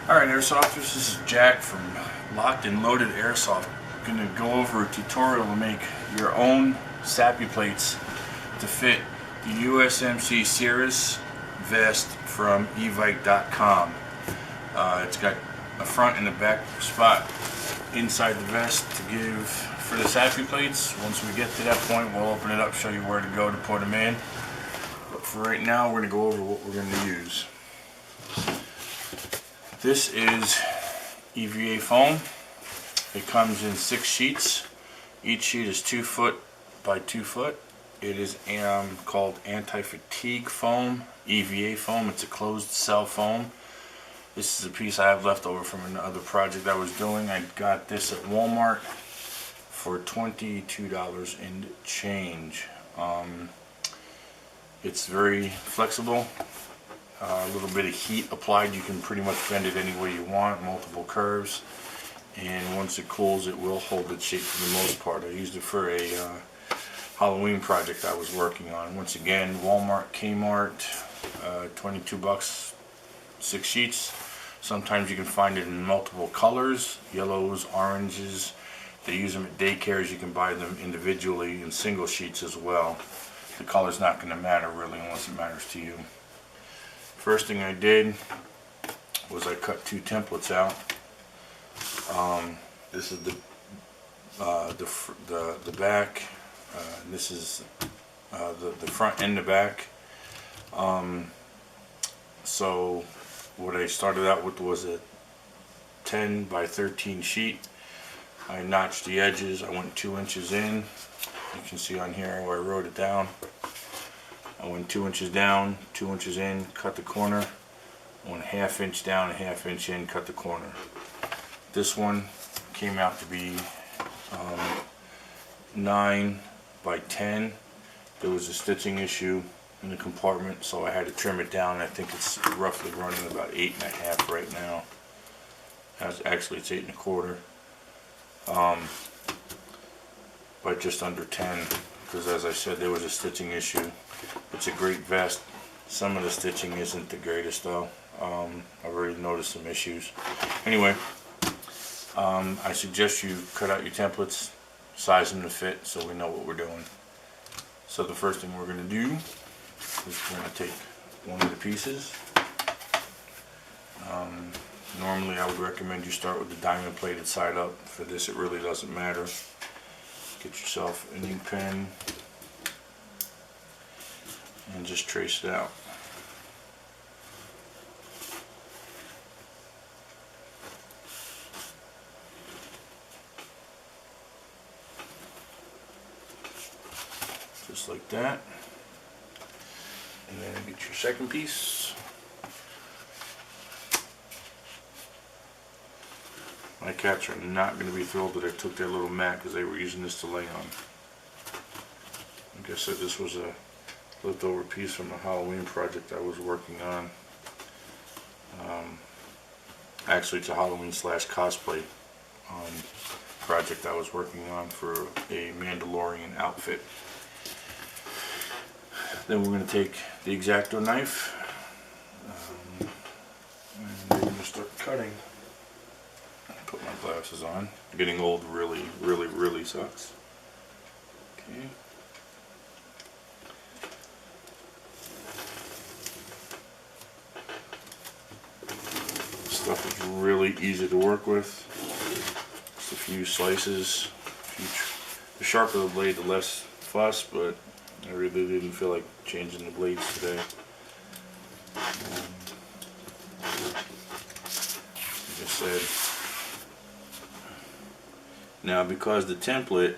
Alright, Airsofters, this is Jack from Locked and Loaded Airsoft. I'm going to go over a tutorial to make your own Sapi plates to fit the USMC Ciras Vest from evike.com. It's got a front and a back spot inside the vest to give for the Sapi plates. Once we get to that point, we'll open it up, show you where to go to put them in. But for right now, we're going to go over what we're going to use. This is EVA foam. It comes in 6 sheets. Each sheet is 2 foot by 2 foot. It is called anti-fatigue foam, EVA foam. It's a closed cell foam. This is a piece I have left over from another project I was doing. I got this at Walmart for $22 and change. It's very flexible. A little bit of heat applied, you can pretty much bend it any way you want, multiple curves, and once it cools it will hold its shape for the most part. I used it for a Halloween project I was working on. Once again, Walmart, Kmart, 22 bucks, 6 sheets. Sometimes you can find it in multiple colors, yellows, oranges. They use them at daycares. You can buy them individually in single sheets as well. The color's not going to matter really unless it matters to you. First thing I did was I cut 2 templates out. This is the back. This is the front and the back. So what I started out with was a 10 by 13 sheet. I notched the edges. I went 2 inches in. You can see on here where I wrote it down. I went 2 inches down, 2 inches in, cut the corner. Went 1/2 inch down, 1/2 inch in, cut the corner. This one came out to be 9 by 10. There was a stitching issue in the compartment, so I had to trim it down. I think it's roughly running about 8.5 right now. Actually, it's 8 1/4. But just under 10, because as I said, there was a stitching issue. It's a great vest. Some of the stitching isn't the greatest though. I've already noticed some issues. Anyway, I suggest you cut out your templates, size them to fit so we know what we're doing. So the first thing we're going to do is we're going to take one of the pieces. Normally I would recommend you start with the diamond plated side up. For this it really doesn't matter. Get yourself an ink pen and just trace it out. Just like that. And then get your second piece. My cats are not going to be thrilled that I took their little mat because they were using this to lay on. Like I said, this was a leftover piece from a Halloween project I was working on. Actually, it's a Halloween / cosplay project I was working on for a Mandalorian outfit. Then we're going to take the X-Acto knife and we're going to start cutting. Put my glasses on. Getting old really sucks. Okay. Stuff is really easy to work with. Just a few slices. The sharper the blade, the less fuss, but I really didn't feel like changing the blades today. Like I said. Now, because the template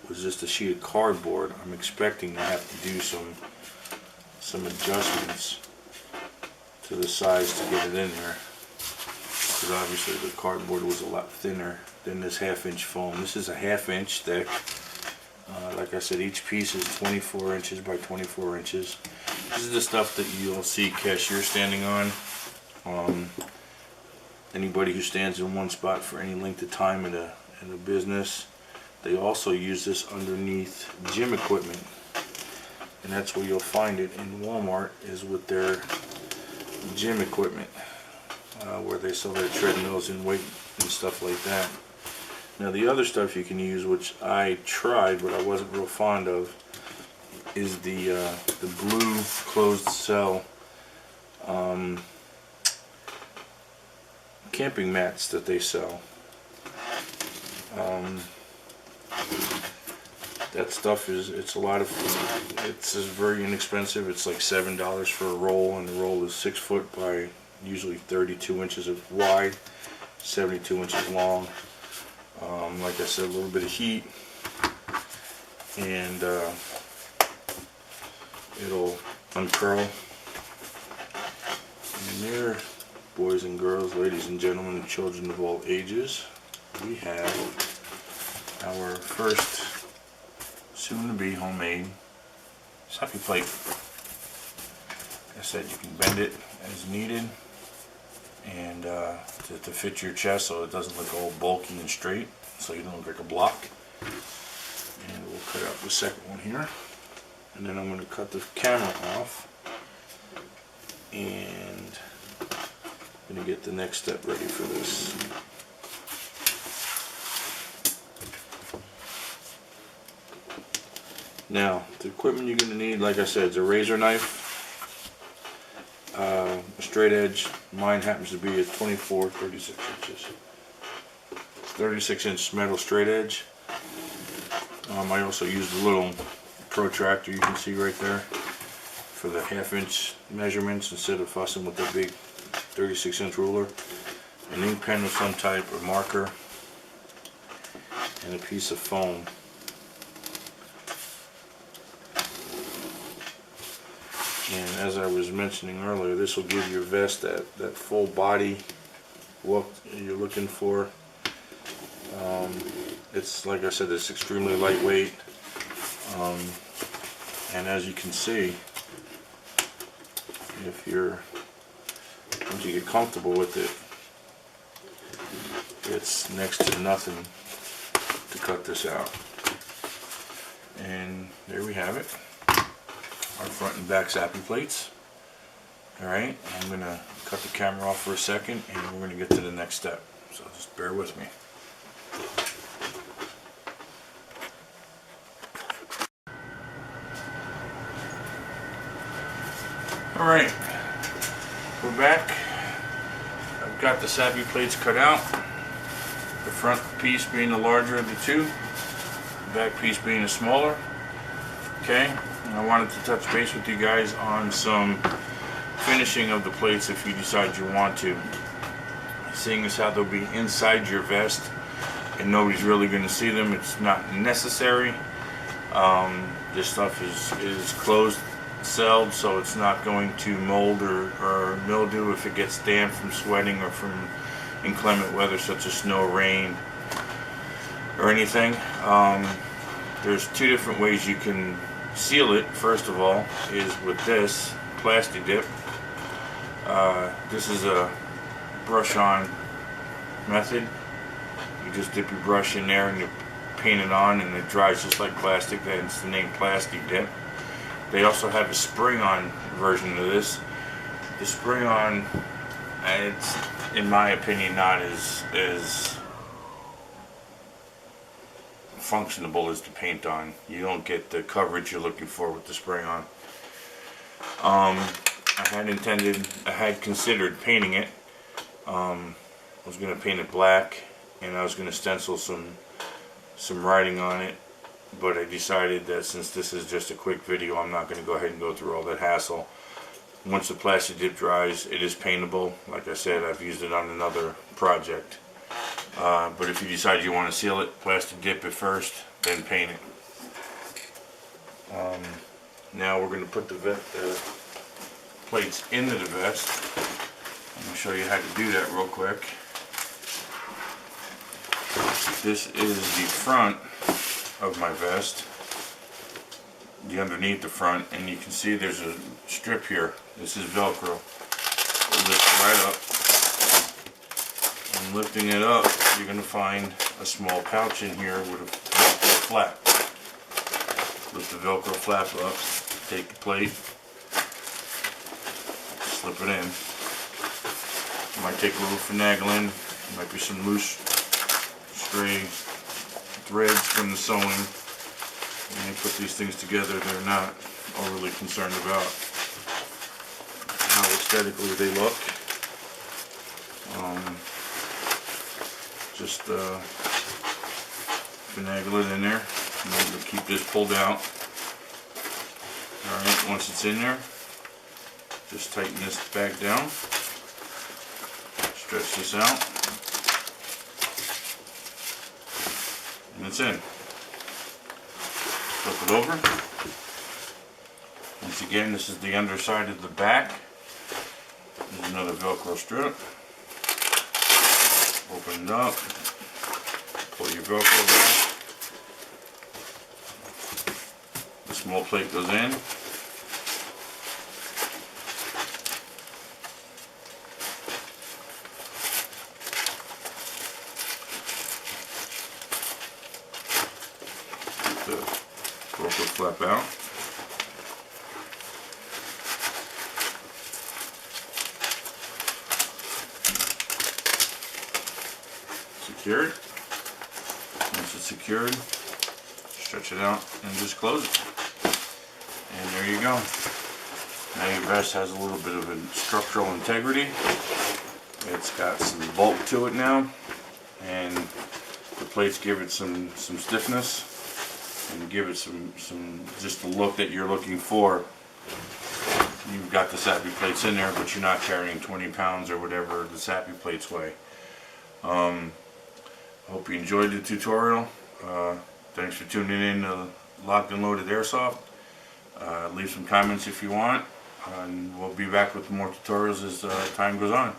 was just a sheet of cardboard, I'm expecting to have to do some adjustments to the size to get it in there. Because obviously the cardboard was a lot thinner than this 1/2 inch foam. This is a 1/2 inch thick. Like I said, each piece is 24 inches by 24 inches. This is the stuff that you'll see cashiers standing on. Anybody who stands in one spot for any length of time in a business, they also use this underneath gym equipment, and that's where you'll find it in Walmart, is with their gym equipment. where they sell their treadmills and weight and stuff like that. Now the other stuff you can use, which I tried but I wasn't real fond of, is the blue closed cell camping mats that they sell. That stuff it's very inexpensive. It's like $7 for a roll, and the roll is 6 foot by usually 32 inches wide, 72 inches long. Like I said, a little bit of heat, and it'll uncurl. And there, boys and girls, ladies and gentlemen, and children of all ages, we have our first soon-to-be homemade Sapi Plate. Like I said, you can bend it as needed, and to fit your chest so it doesn't look all bulky and straight, so you don't look like a block. And we'll cut out the second one here, and then I'm going to cut the camera off, and I'm going to get the next step ready for this. Now, the equipment you're going to need, like I said, is a razor knife, a straight edge. Mine happens to be at 36 inches. 36 inch metal straight edge. I also used a little protractor you can see right there for the 1/2 inch measurements instead of fussing with the big 36 inch ruler. An ink pen of some type, or marker, and a piece of foam. And as I was mentioning earlier, this will give your vest that full body look you're looking for. It's, like I said, it's extremely lightweight, and as you can see, once you get comfortable with it, it's next to nothing to cut this out. And there we have it, our front and back Sapi plates. Alright, I'm going to cut the camera off for a second, and we're going to get to the next step, so just bear with me. Alright, we're back. I've got the Sapi plates cut out, the front piece being the larger of the two, the back piece being the smaller. Okay, and I wanted to touch base with you guys on some finishing of the plates if you decide you want to. Seeing as how they'll be inside your vest and nobody's really going to see them, it's not necessary. This stuff is closed celled, so it's not going to mold or mildew if it gets damp from sweating or from inclement weather such as snow, rain, or anything. There's two different ways you can seal it. First of all is with this plastic dip. This is a brush on method. You just dip your brush in there and you paint it on, and it dries just like plastic. That's the name plastic dip. They also have a spring-on version of this. The spring-on, it's, in my opinion, not as functionable as the paint-on. You don't get the coverage you're looking for with the spring-on. I had considered painting it. I was going to paint it black, and I was going to stencil some writing on it. But I decided that since this is just a quick video, I'm not going to go ahead and go through all that hassle. Once the plastic dip dries, it is paintable. Like I said, I've used it on another project. But if you decide you want to seal it, plastic dip it first, then paint it. Now we're going to put the plates into the vest. I'm going to show you how to do that real quick. This is the front of my vest, the underneath the front, and you can see there's a strip here. This is Velcro. Pull this right up, and lifting it up, you're going to find a small pouch in here with a Velcro flap. Lift the Velcro flap up, take the plate, slip it in, Might take a little finagling. Might be some loose stray threads from the sewing. When you put these things together, they're not overly concerned about how aesthetically they look. Just finagle it in there. And keep this pulled out. Alright, once it's in there, just tighten this back down. Stretch this out. And it's in. Flip it over. Once again, this is the underside of the back. There's another Velcro strip. Open it up. Pull your Velcro back. The small plate goes in. Get the Velcro flap out. Secured. Once it's secured, stretch it out and just close it. And there you go. Now your vest has a little bit of a structural integrity. It's got some bulk to it now, and the plates give it some stiffness and give it some just the look that you're looking for. You've got the Sapi plates in there, but you're not carrying 20 pounds or whatever the Sapi plates weigh. Hope you enjoyed the tutorial. Thanks for tuning in to Locked and Loaded Airsoft. Leave some comments if you want, and we'll be back with more tutorials as time goes on.